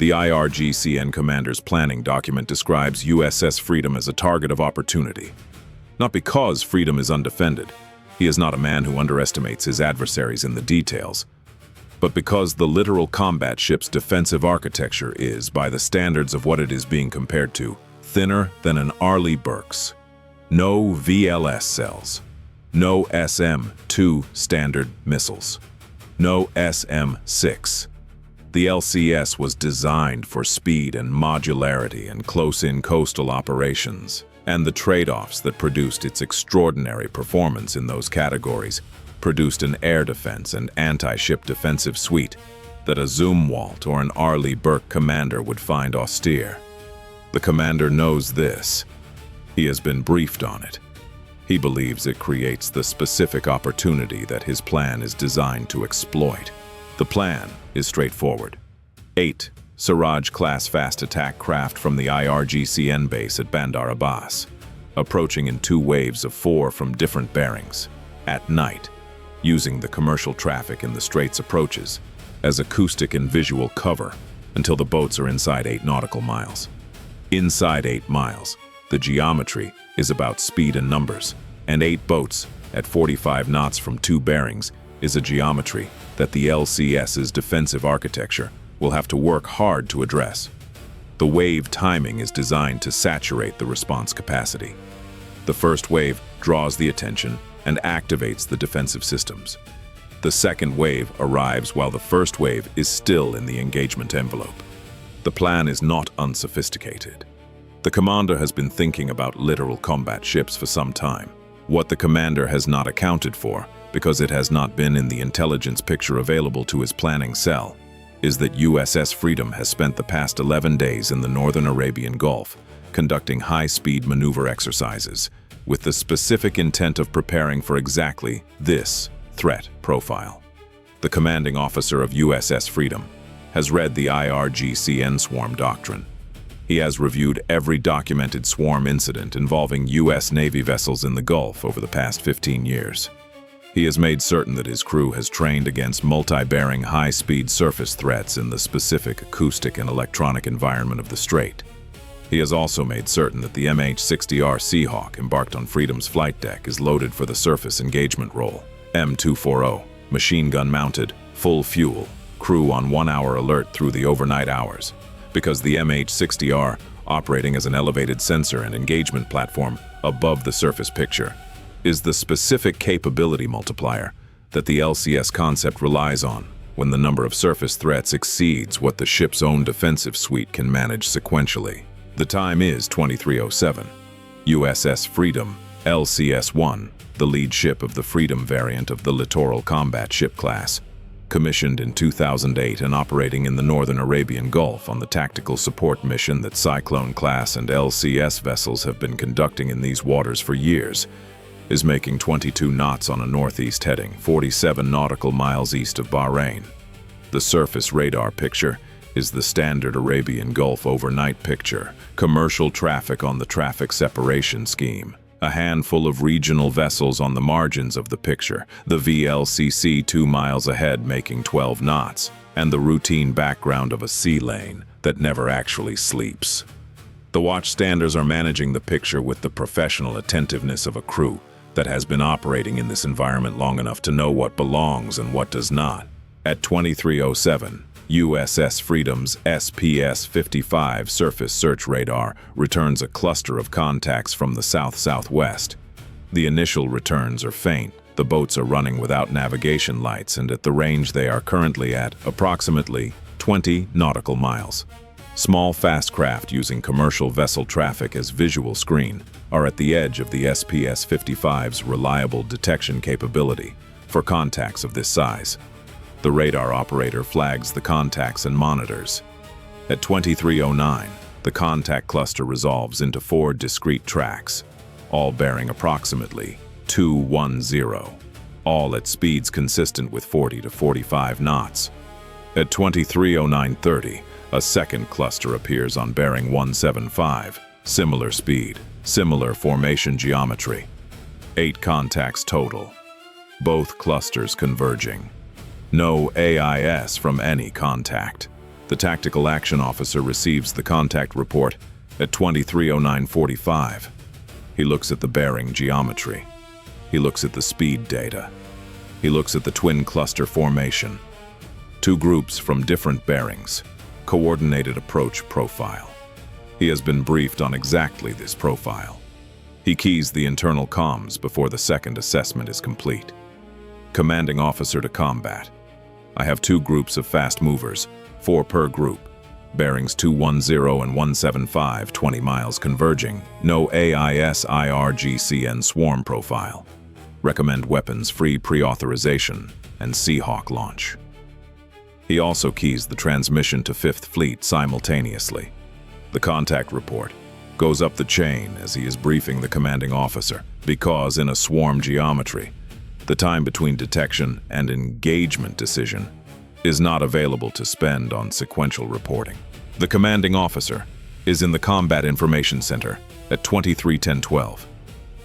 The IRGCN commander's planning document describes USS Freedom as a target of opportunity. Not because Freedom is undefended. He is not a man who underestimates his adversaries in the details, but because the Littoral combat ship's defensive architecture is, by the standards of what it is being compared to, thinner than an Arleigh Burke's. No VLS cells. No SM-2 standard missiles. No SM-6. The LCS was designed for speed and modularity and close-in coastal operations, and the trade-offs that produced its extraordinary performance in those categories produced an air defense and anti-ship defensive suite that a Zumwalt or an Arleigh Burke commander would find austere. The commander knows this. He has been briefed on it. He believes it creates the specific opportunity that his plan is designed to exploit. The plan is straightforward. 8 Seraj-class fast attack craft from the IRGCN base at Bandar Abbas, approaching in 2 waves of 4 from different bearings, at night, using the commercial traffic in the straits approaches as acoustic and visual cover until the boats are inside 8 nautical miles. Inside 8 miles, the geometry is about speed and numbers, and 8 boats at 45 knots from 2 bearings is a geometry that the LCS's defensive architecture will have to work hard to address. The wave timing is designed to saturate the response capacity. The first wave draws the attention and activates the defensive systems. The second wave arrives while the first wave is still in the engagement envelope. The plan is not unsophisticated. The commander has been thinking about littoral combat ships for some time. What the commander has not accounted for, because it has not been in the intelligence picture available to his planning cell, is that USS Freedom has spent the past 11 days in the northern Arabian Gulf conducting high-speed maneuver exercises with the specific intent of preparing for exactly this threat profile. The commanding officer of USS Freedom has read the IRGCN swarm doctrine. He has reviewed every documented swarm incident involving U.S. Navy vessels in the Gulf over the past 15 years. He has made certain that his crew has trained against multi-bearing high-speed surface threats in the specific acoustic and electronic environment of the strait. He has also made certain that the MH-60R Seahawk embarked on Freedom's flight deck is loaded for the surface engagement role. M240, machine gun mounted, full fuel, crew on 1-hour alert through the overnight hours, because the MH-60R, operating as an elevated sensor and engagement platform above the surface picture, is the specific capability multiplier that the LCS concept relies on when the number of surface threats exceeds what the ship's own defensive suite can manage sequentially. The time is 2307. USS Freedom, LCS-1, the lead ship of the Freedom variant of the Littoral combat ship class, commissioned in 2008 and operating in the northern Arabian Gulf on the tactical support mission that Cyclone-class and LCS vessels have been conducting in these waters for years, is making 22 knots on a northeast heading, 47 nautical miles east of Bahrain. The surface radar picture is the standard Arabian Gulf overnight picture, commercial traffic on the traffic separation scheme, a handful of regional vessels on the margins of the picture, the VLCC 2 miles ahead making 12 knots, and the routine background of a sea lane that never actually sleeps. The watchstanders are managing the picture with the professional attentiveness of a crew that has been operating in this environment long enough to know what belongs and what does not. At 2307, USS Freedom's SPS-55 surface search radar returns a cluster of contacts from the south-southwest. The initial returns are faint. The boats are running without navigation lights, and at the range they are currently at, approximately 20 nautical miles. Small fast craft using commercial vessel traffic as visual screen are at the edge of the SPS-55's reliable detection capability for contacts of this size. The radar operator flags the contacts and monitors. At 2309, the contact cluster resolves into 4 discrete tracks, all bearing approximately 210, all at speeds consistent with 40 to 45 knots. At 2309:30, a second cluster appears on bearing 175, similar speed, similar formation geometry. 8 contacts total, both clusters converging. No AIS from any contact. The tactical action officer receives the contact report at 23:09:45. He looks at the bearing geometry. He looks at the speed data. He looks at the twin cluster formation. Two groups from different bearings. Coordinated approach profile. He has been briefed on exactly this profile. He keys the internal comms before the second assessment is complete. Commanding officer to combat. I have two groups of fast movers, 4 per group. Bearings 210 and 175, 20 miles converging. No AIS IRGCN swarm profile. Recommend weapons-free pre-authorization and Seahawk launch. He also keys the transmission to 5th Fleet simultaneously. The contact report goes up the chain as he is briefing the commanding officer, because in a swarm geometry, the time between detection and engagement decision is not available to spend on sequential reporting. The commanding officer is in the Combat Information Center at 23:10:12,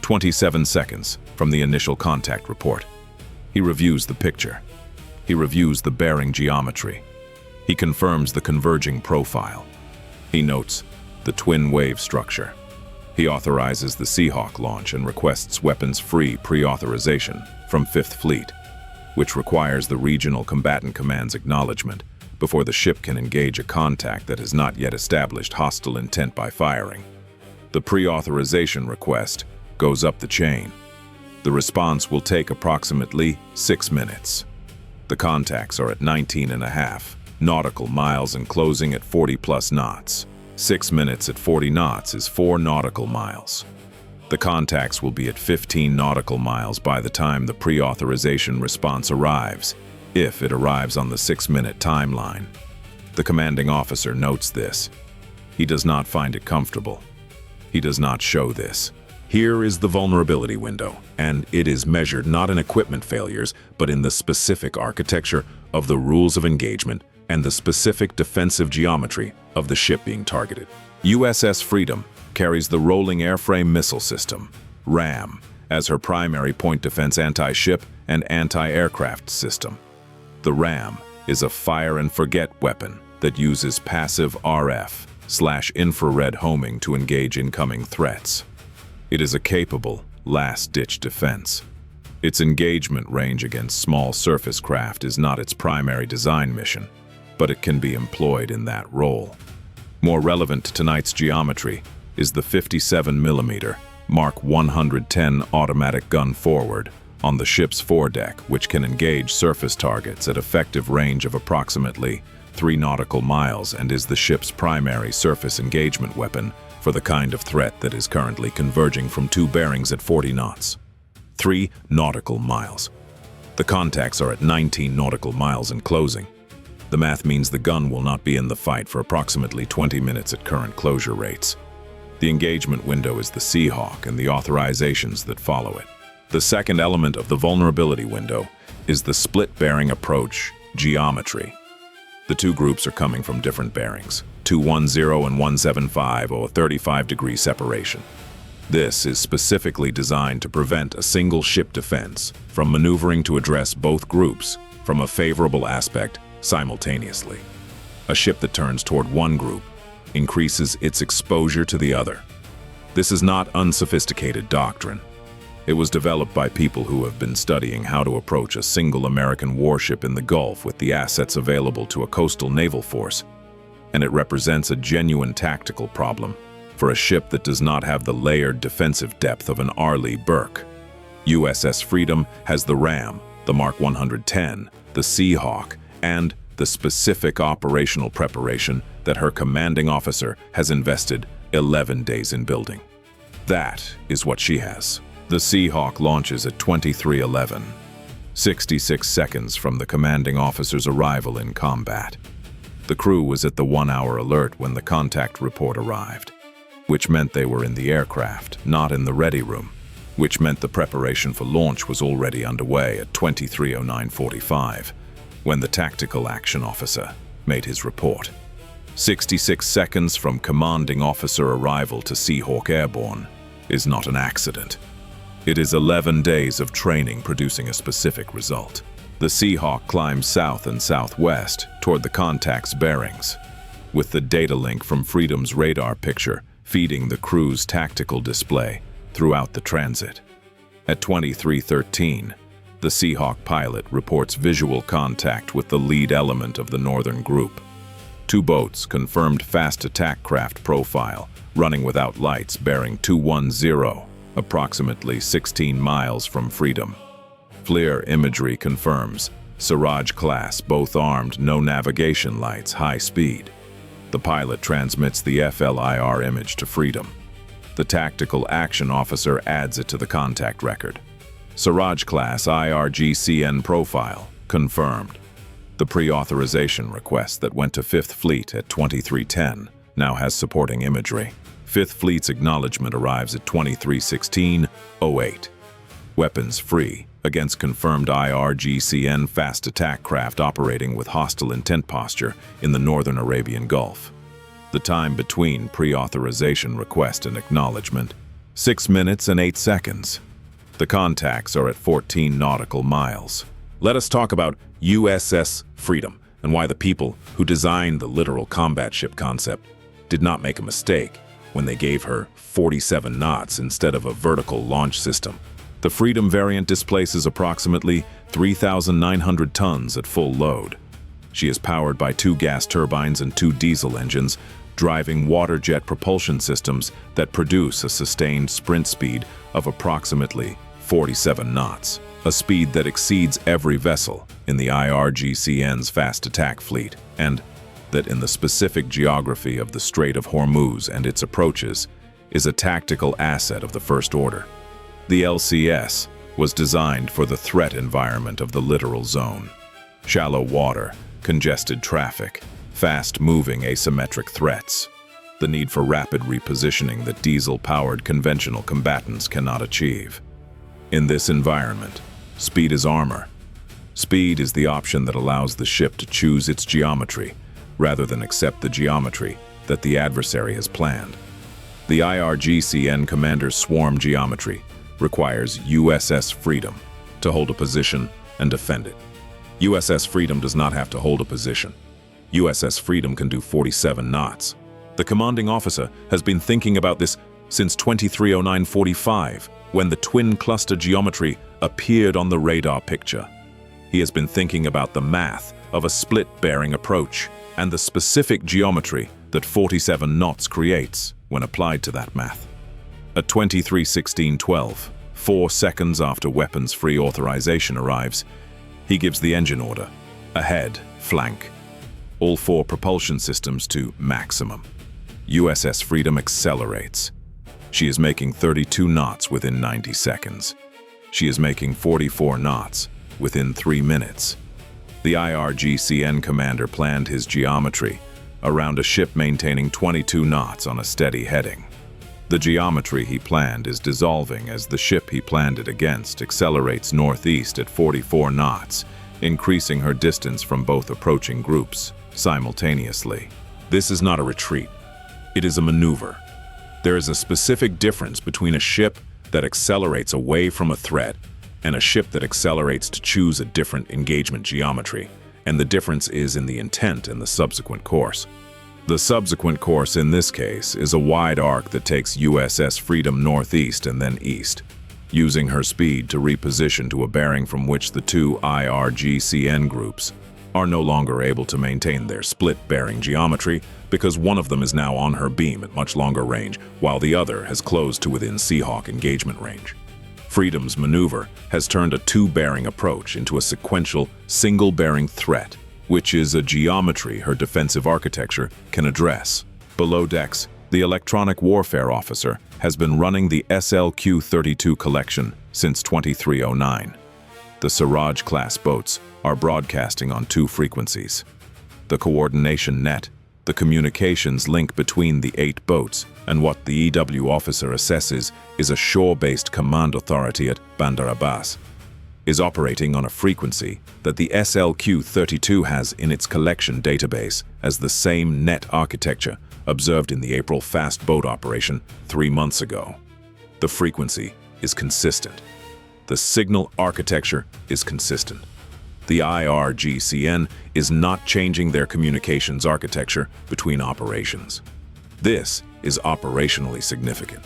27 seconds from the initial contact report. He reviews the picture. He reviews the bearing geometry. He confirms the converging profile. He notes the twin wave structure. He authorizes the Seahawk launch and requests weapons-free pre-authorization from 5th Fleet, which requires the Regional Combatant Command's acknowledgement before the ship can engage a contact that has not yet established hostile intent by firing. The pre-authorization request goes up the chain. The response will take approximately 6 minutes. The contacts are at 19.5 nautical miles and closing at 40+ knots. 6 minutes at 40 knots is 4 nautical miles. The contacts will be at 15 nautical miles by the time the pre-authorization response arrives, if it arrives on the 6-minute timeline. The commanding officer notes this. He does not find it comfortable. He does not show this. Here is the vulnerability window, and it is measured not in equipment failures, but in the specific architecture of the rules of engagement and the specific defensive geometry of the ship being targeted. USS Freedom carries the Rolling Airframe Missile System, RAM, as her primary point defense anti-ship and anti-aircraft system. The RAM is a fire-and-forget weapon that uses passive RF/infrared homing to engage incoming threats. It is a capable, last-ditch defense. Its engagement range against small surface craft is not its primary design mission, but it can be employed in that role. More relevant to tonight's geometry is the 57mm Mark 110 automatic gun forward on the ship's foredeck, which can engage surface targets at effective range of approximately 3 nautical miles and is the ship's primary surface engagement weapon for the kind of threat that is currently converging from 2 bearings at 40 knots. 3 nautical miles. The contacts are at 19 nautical miles and closing. The math means the gun will not be in the fight for approximately 20 minutes at current closure rates. The engagement window is the Seahawk and the authorizations that follow it. The second element of the vulnerability window is the split bearing approach geometry. The two groups are coming from different bearings, 210 and 175, or 35-degree separation. This is specifically designed to prevent a single ship defense from maneuvering to address both groups from a favorable aspect simultaneously. A ship that turns toward one group increases its exposure to the other. This is not unsophisticated doctrine. It was developed by people who have been studying how to approach a single American warship in the Gulf with the assets available to a coastal naval force, and it represents a genuine tactical problem for a ship that does not have the layered defensive depth of an Arleigh Burke. USS Freedom has the RAM, the Mark 110, the Seahawk, and the specific operational preparation that her commanding officer has invested 11 days in building. That is what she has. The Seahawk launches at 23:11, 66 seconds from the commanding officer's arrival in combat. The crew was at the 1-hour alert when the contact report arrived, which meant they were in the aircraft, not in the ready room, which meant the preparation for launch was already underway at 23:09:45, when the tactical action officer made his report. 66 seconds from commanding officer arrival to Seahawk Airborne is not an accident. It is 11 days of training producing a specific result. The Seahawk climbs south and southwest toward the contact's bearings, with the data link from Freedom's radar picture feeding the crew's tactical display throughout the transit. At 23:13, the Seahawk pilot reports visual contact with the lead element of the northern group. Two boats confirmed fast attack craft profile, running without lights, bearing 210, approximately 16 miles from Freedom. FLIR imagery confirms Seraj-class, both armed, no navigation lights, high speed. The pilot transmits the FLIR image to Freedom. The tactical action officer adds it to the contact record. Seraj-class IRGCN profile confirmed. The pre-authorization request that went to 5th Fleet at 23:10 now has supporting imagery. 5th Fleet's acknowledgement arrives at 23:16:08. Weapons free against confirmed IRGCN fast attack craft operating with hostile intent posture in the northern Arabian Gulf. The time between pre-authorization request and acknowledgement, 6 minutes and 8 seconds. The contacts are at 14 nautical miles. Let us talk about USS Freedom and why the people who designed the Littoral combat ship concept did not make a mistake when they gave her 47 knots instead of a vertical launch system. The Freedom variant displaces approximately 3,900 tons at full load. She is powered by 2 gas turbines and 2 diesel engines, driving water jet propulsion systems that produce a sustained sprint speed of approximately 47 knots, a speed that exceeds every vessel in the IRGCN's fast attack fleet, and that in the specific geography of the Strait of Hormuz and its approaches is a tactical asset of the first order. The LCS was designed for the threat environment of the littoral zone. Shallow water, congested traffic, fast-moving asymmetric threats. The need for rapid repositioning that diesel-powered conventional combatants cannot achieve. In this environment, speed is armor. Speed is the option that allows the ship to choose its geometry, rather than accept the geometry that the adversary has planned. The IRGCN commander's swarm geometry requires USS Freedom to hold a position and defend it. USS Freedom does not have to hold a position. USS Freedom can do 47 knots. The commanding officer has been thinking about this since 23:09:45, when the twin cluster geometry appeared on the radar picture. He has been thinking about the math of a split-bearing approach and the specific geometry that 47 knots creates when applied to that math. At 23:16:12, 4 seconds after weapons-free authorization arrives, he gives the engine order: ahead, flank. All 4 propulsion systems to maximum. USS Freedom accelerates. She is making 32 knots within 90 seconds. She is making 44 knots within 3 minutes. The IRGCN commander planned his geometry around a ship maintaining 22 knots on a steady heading. The geometry he planned is dissolving as the ship he planned it against accelerates northeast at 44 knots, increasing her distance from both approaching groups simultaneously. This is not a retreat. It is a maneuver. There is a specific difference between a ship that accelerates away from a threat and a ship that accelerates to choose a different engagement geometry, and the difference is in the intent and the subsequent course. The subsequent course in this case is a wide arc that takes USS Freedom northeast and then east, using her speed to reposition to a bearing from which the 2 IRGCN groups are no longer able to maintain their split-bearing geometry because one of them is now on her beam at much longer range, while the other has closed to within Seahawk engagement range. Freedom's maneuver has turned a 2-bearing approach into a sequential, single-bearing threat, which is a geometry her defensive architecture can address. Below decks, the electronic warfare officer has been running the SLQ-32 collection since 2309. The Seraj-class boats are broadcasting on 2 frequencies. The coordination net, the communications link between the 8 boats, and what the EW officer assesses is a shore-based command authority at Bandar Abbas, is operating on a frequency that the SLQ-32 has in its collection database as the same net architecture observed in the April fast boat operation 3 months ago. The frequency is consistent. The signal architecture is consistent. The IRGCN is not changing their communications architecture between operations. This is operationally significant.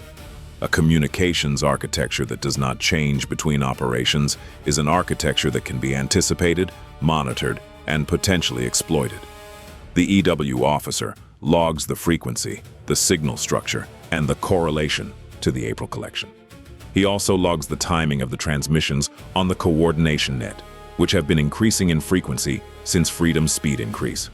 A communications architecture that does not change between operations is an architecture that can be anticipated, monitored, and potentially exploited. The EW officer logs the frequency, the signal structure, and the correlation to the April collection. He also logs the timing of the transmissions on the coordination net, which have been increasing in frequency since Freedom's speed increase.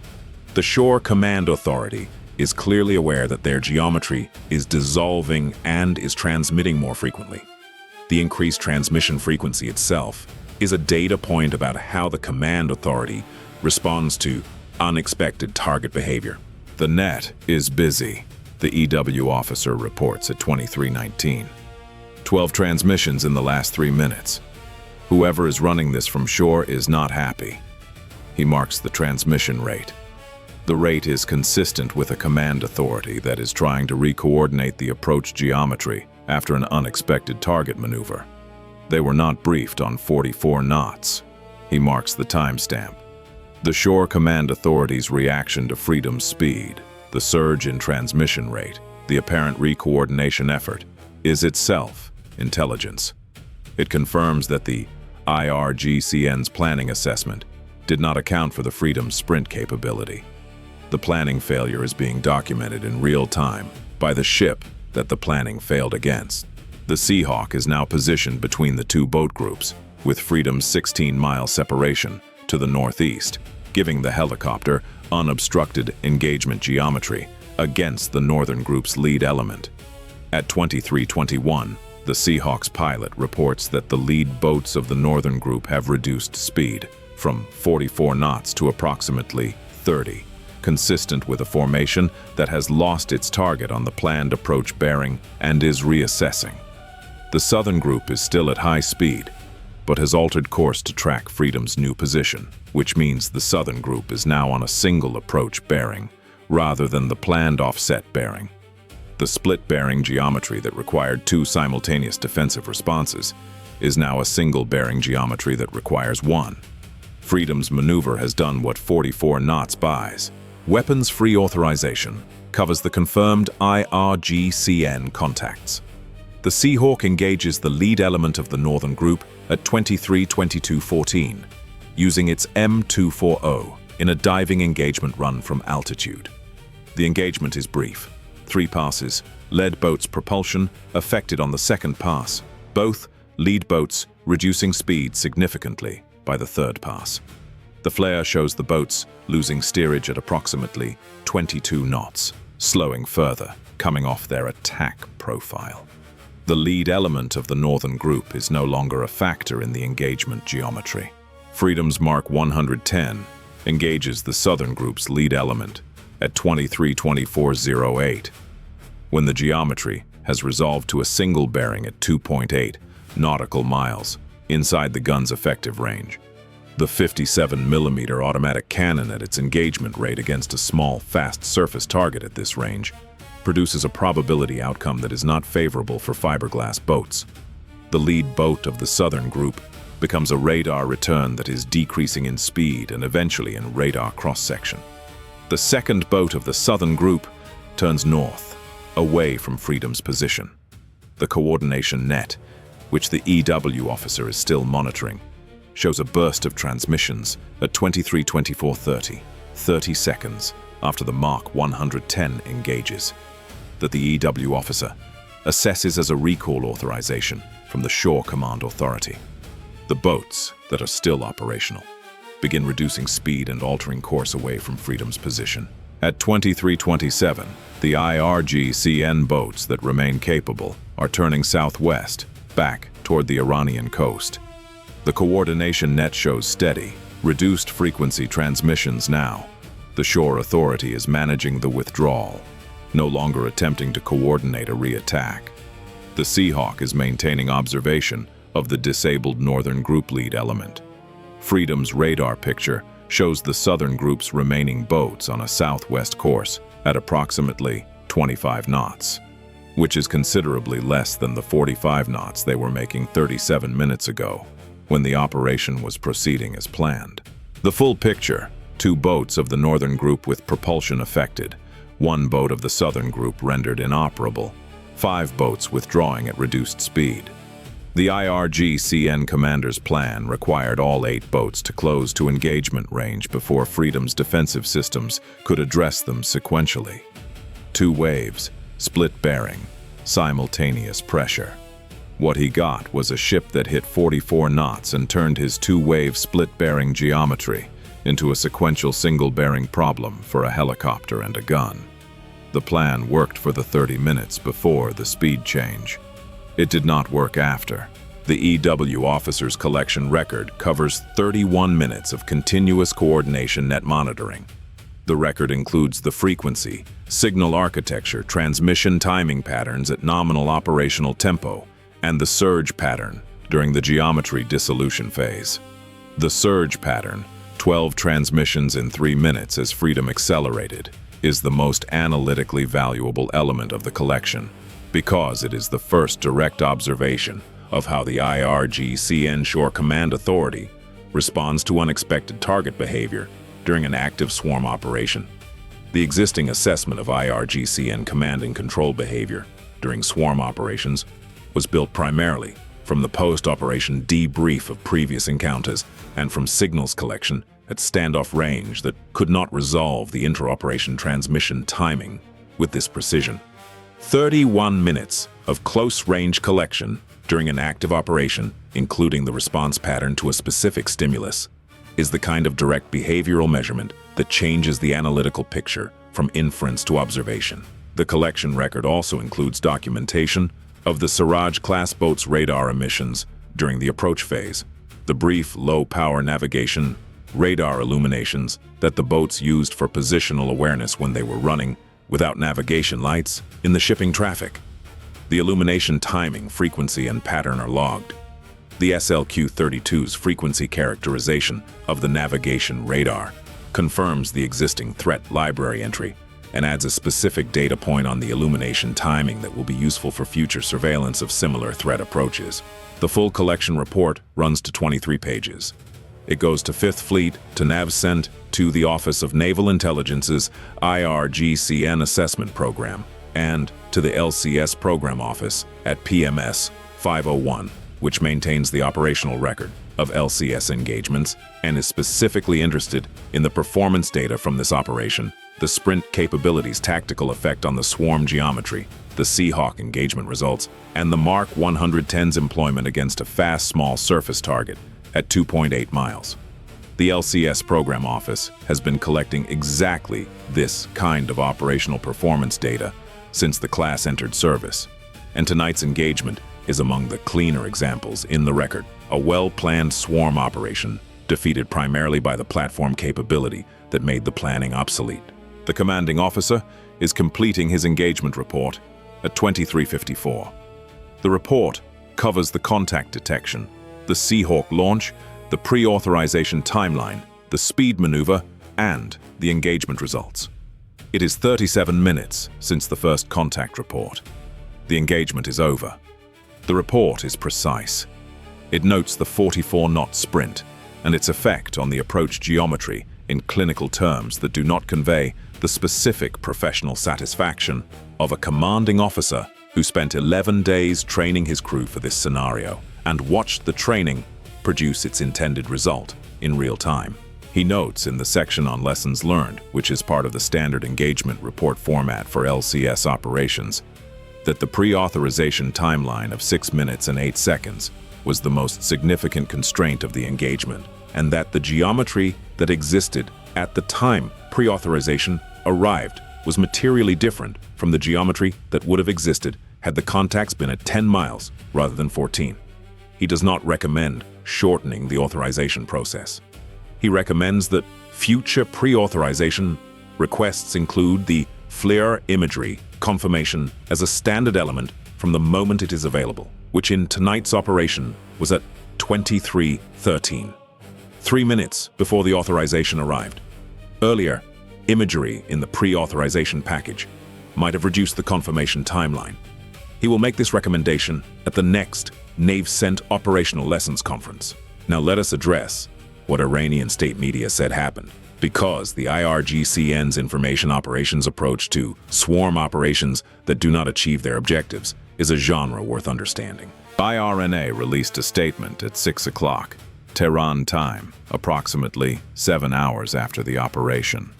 The Shore Command Authority is clearly aware that their geometry is dissolving and is transmitting more frequently. The increased transmission frequency itself is a data point about how the Command Authority responds to unexpected target behavior. The net is busy, the EW officer reports at 23:19. 12 transmissions in the last 3 minutes. Whoever is running this from shore is not happy. He marks the transmission rate. The rate is consistent with a command authority that is trying to re-coordinate the approach geometry after an unexpected target maneuver. They were not briefed on 44 knots. He marks the timestamp. The Shore Command Authority's reaction to Freedom's speed, the surge in transmission rate, the apparent re-coordination effort, is itself intelligence. It confirms that the IRGCN's planning assessment did not account for the Freedom's sprint capability. The planning failure is being documented in real time by the ship that the planning failed against. The Seahawk is now positioned between the two boat groups, with Freedom's 16-mile separation to the northeast, giving the helicopter unobstructed engagement geometry against the northern group's lead element. At 23:21, the Seahawk's pilot reports that the lead boats of the northern group have reduced speed from 44 knots to approximately 30, consistent with a formation that has lost its target on the planned approach bearing and is reassessing. The southern group is still at high speed, but has altered course to track Freedom's new position, which means the southern group is now on a single approach bearing rather than the planned offset bearing. The split bearing geometry that required 2 simultaneous defensive responses is now a single bearing geometry that requires 1. Freedom's maneuver has done what 44 knots buys. Weapons Pre-authorization covers the confirmed IRGCN contacts. The Seahawk engages the lead element of the northern group at 23:22:14, using its M240 in a diving engagement run from altitude. The engagement is brief. 3 passes, lead boats propulsion affected on the second pass, both lead boats reducing speed significantly by the third pass. The flare shows the boats losing steerage at approximately 22 knots, slowing further, coming off their attack profile. The lead element of the northern group is no longer a factor in the engagement geometry. Freedom's Mark 110 engages the southern group's lead element at 23:24:08, when the geometry has resolved to a single bearing at 2.8 nautical miles inside the gun's effective range. The 57mm automatic cannon at its engagement rate against a small, fast surface target at this range produces a probability outcome that is not favorable for fiberglass boats. The lead boat of the southern group becomes a radar return that is decreasing in speed and eventually in radar cross-section. The second boat of the southern group turns north, away from Freedom's position. The coordination net, which the EW officer is still monitoring, shows a burst of transmissions at 23:24:30, 30 seconds after the Mark 110 engages, that the EW officer assesses as a recall authorization from the Shore Command Authority. The boats that are still operational begin reducing speed and altering course away from Freedom's position. At 23:27, the IRGCN boats that remain capable are turning southwest, back toward the Iranian coast. The coordination net shows steady, reduced frequency transmissions now. The Shore Authority is managing the withdrawal, no longer attempting to coordinate a re-attack. The Seahawk is maintaining observation of the disabled northern group lead element. Freedom's radar picture shows the southern group's remaining boats on a southwest course at approximately 25 knots, which is considerably less than the 45 knots they were making 37 minutes ago. when the operation was proceeding as planned. The full picture: 2 boats of the northern group with propulsion affected, 1 boat of the southern group rendered inoperable, 5 boats withdrawing at reduced speed. The IRGCN commander's plan required all 8 boats to close to engagement range before Freedom's defensive systems could address them sequentially. 2 waves, split bearing, simultaneous pressure. What he got was a ship that hit 44 knots and turned his 2-wave split-bearing geometry into a sequential single-bearing problem for a helicopter and a gun. The plan worked for the 30 minutes before the speed change. It did not work after. The EW officer's collection record covers 31 minutes of continuous coordination net monitoring. The record includes the frequency, signal architecture, transmission timing patterns at nominal operational tempo, and the surge pattern during the geometry dissolution phase. The surge pattern, 12 transmissions in 3 minutes as Freedom accelerated, is the most analytically valuable element of the collection, because it is the first direct observation of how the IRGCN Shore Command Authority responds to unexpected target behavior during an active swarm operation. The existing assessment of IRGCN command and control behavior during swarm operations was built primarily from the post-operation debrief of previous encounters and from signals collection at standoff range that could not resolve the inter-operation transmission timing with this precision. 31 minutes of close-range collection during an active operation, including the response pattern to a specific stimulus, is the kind of direct behavioral measurement that changes the analytical picture from inference to observation. The collection record also includes documentation of the Seraj-class boat's radar emissions during the approach phase, the brief low-power navigation radar illuminations that the boats used for positional awareness when they were running without navigation lights in the shipping traffic. The illumination timing, frequency, and pattern are logged. The SLQ-32's frequency characterization of the navigation radar confirms the existing threat library entry and adds a specific data point on the illumination timing that will be useful for future surveillance of similar threat approaches. The full collection report runs to 23 pages. It goes to 5th Fleet, to NavCent, to the Office of Naval Intelligence's IRGCN Assessment Program, and to the LCS Program Office at PMS 501, which maintains the operational record of LCS engagements and is specifically interested in the performance data from this operation, the sprint capabilities tactical effect on the swarm geometry, the Seahawk engagement results, and the Mark 110's employment against a fast small surface target at 2.8 miles. The LCS Program Office has been collecting exactly this kind of operational performance data since the class entered service, and tonight's engagement is among the cleaner examples in the record. A well-planned swarm operation defeated primarily by the platform capability that made the planning obsolete. The commanding officer is completing his engagement report at 23:54. The report covers the contact detection, the Seahawk launch, the pre-authorization timeline, the speed maneuver, and the engagement results. It is 37 minutes since the first contact report. The engagement is over. The report is precise. It notes the 44-knot sprint and its effect on the approach geometry in clinical terms that do not convey the specific professional satisfaction of a commanding officer who spent 11 days training his crew for this scenario and watched the training produce its intended result in real time. He notes in the section on lessons learned, which is part of the standard engagement report format for LCS operations, that the pre-authorization timeline of 6 minutes and 8 seconds was the most significant constraint of the engagement, and that the geometry that existed at the time pre-authorization arrived was materially different from the geometry that would have existed had the contacts been at 10 miles rather than 14. He does not recommend shortening the authorization process. He recommends that future pre-authorization requests include the FLIR imagery confirmation as a standard element from the moment it is available, which in tonight's operation was at 23:13, 3 minutes before the authorization arrived. Earlier, imagery in the pre-authorization package might have reduced the confirmation timeline. He will make this recommendation at the next NavCent Operational Lessons Conference. Now let us address what Iranian state media said happened, because the IRGCN's information operations approach to swarm operations that do not achieve their objectives is a genre worth understanding. IRNA released a statement at 6 o'clock, Tehran time, approximately 7 hours after the operation.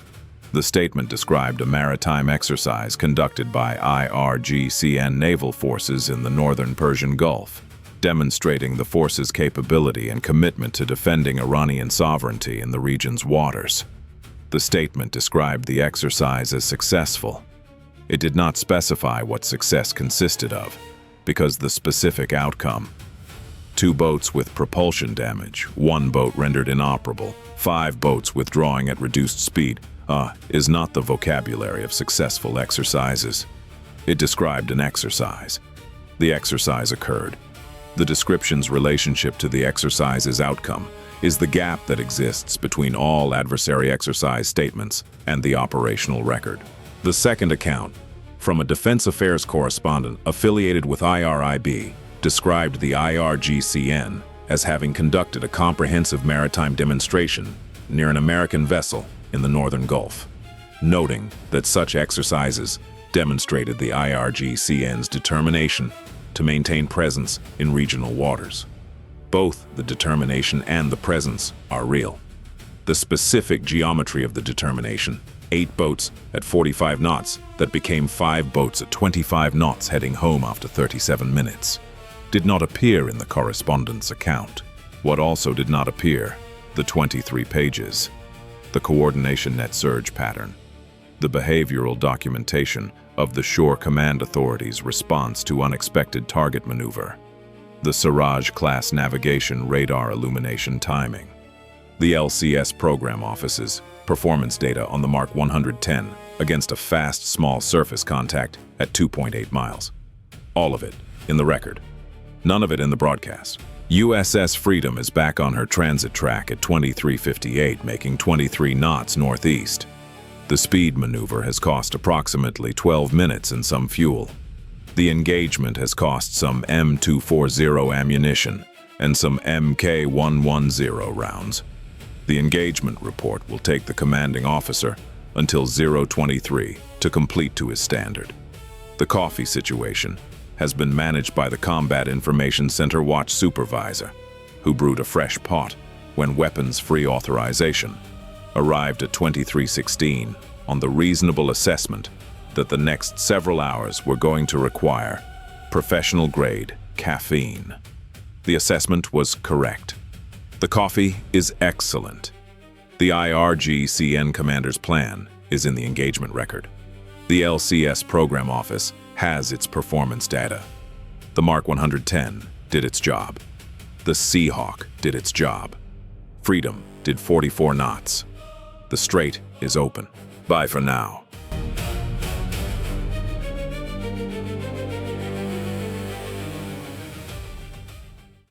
The statement described a maritime exercise conducted by IRGCN naval forces in the northern Persian Gulf, demonstrating the force's capability and commitment to defending Iranian sovereignty in the region's waters. The statement described the exercise as successful. It did not specify what success consisted of, because the specific outcome: 2 boats with propulsion damage, 1 boat rendered inoperable, 5 boats withdrawing at reduced speed, is not the vocabulary of successful exercises. It described an exercise. The exercise occurred. The description's relationship to the exercise's outcome is the gap that exists between all adversary exercise statements and the operational record. The second account, from a Defense Affairs correspondent affiliated with IRIB, described the IRGCN as having conducted a comprehensive maritime demonstration near an American vessel in the northern Gulf, noting that such exercises demonstrated the IRGCN's determination to maintain presence in regional waters. Both the determination and the presence are real. The specific geometry of the determination, 8 boats at 45 knots that became 5 boats at 25 knots heading home after 37 minutes, did not appear in the correspondent's account. What also did not appear, the 23 pages, the coordination net surge pattern, the behavioral documentation of the Shore Command Authority's response to unexpected target maneuver, the Seraj-class navigation radar illumination timing, the LCS program office's performance data on the Mark 110 against a fast, small surface contact at 2.8 miles. All of it in the record. None of it in the broadcast. USS Freedom is back on her transit track at 23:58, making 23 knots northeast. The speed maneuver has cost approximately 12 minutes and some fuel. The engagement has cost some M240 ammunition and some MK110 rounds. The engagement report will take the commanding officer until 0:23 to complete to his standard. The coffee situation has been managed by the Combat Information Center Watch Supervisor, who brewed a fresh pot when weapons pre-authorization arrived at 23:16 on the reasonable assessment that the next several hours were going to require professional-grade caffeine. The assessment was correct. The coffee is excellent. The IRGCN commander's plan is in the engagement record. The LCS program office has its performance data. The Mark 110 did its job. The Seahawk did its job. Freedom did 44 knots. The strait is open. Bye for now.